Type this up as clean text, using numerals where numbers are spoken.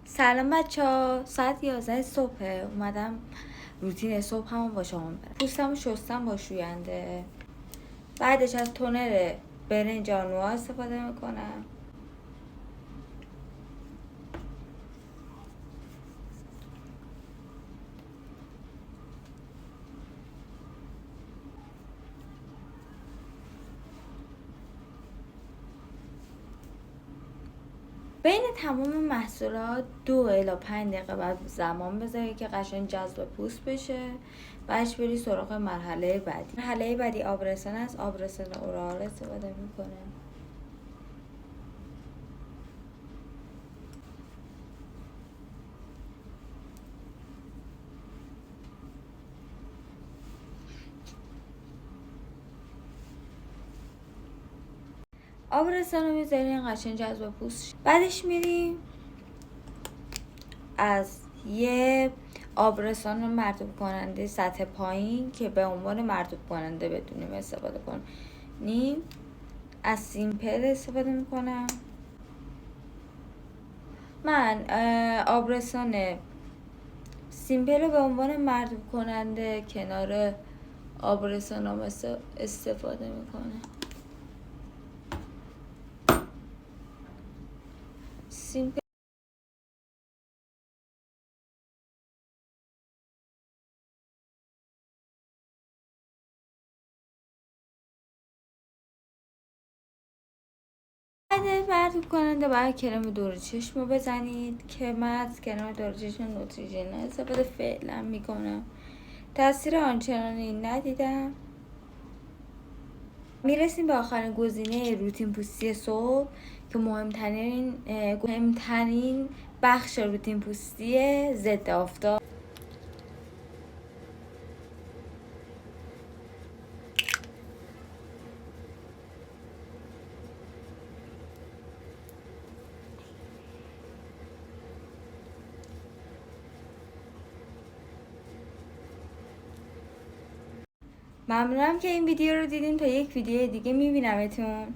سلام بچه ها، ساعت 11 صبحه. اومدم روتین صبح همون با شما برم. پوستم شستم با شوینده، بعدش از تونر برنج آنوا استفاده میکنم. بین تمام محصولات 2 الی 5 دقیقه بعد زمان بذاری که قشنگ جذب پوست بشه. بعدش بری سراغ مرحله بعدی آبرسان است. آبرسان اورال استفاده میکنه. آبرسان رو میذاریم قشنگ جذب پوست. بعدش میریم از یه آبرسان مرطوب کننده سطح پایین که به عنوان مرطوب کننده بدونیم استفاده کنیم. از سیمپل استفاده میکنم. من آبرسان سیمپل رو به عنوان مرطوب کننده کنار آبرسانم استفاده میکنم. سیمپل بعد مرطوب کننده باید کرم دور چشم رو بزنید که من از کرم دور چشم نوتریژن استفاده فعلا میکنم. تاثیر آنچنانی ندیدم. میرسیم به آخرین گزینه روتین پوستی صبح که مهمترین بخش روتین پوستی ضد آفتاب. ممنونم که این ویدیو رو دیدین. تا یک ویدیو دیگه میبینمتون.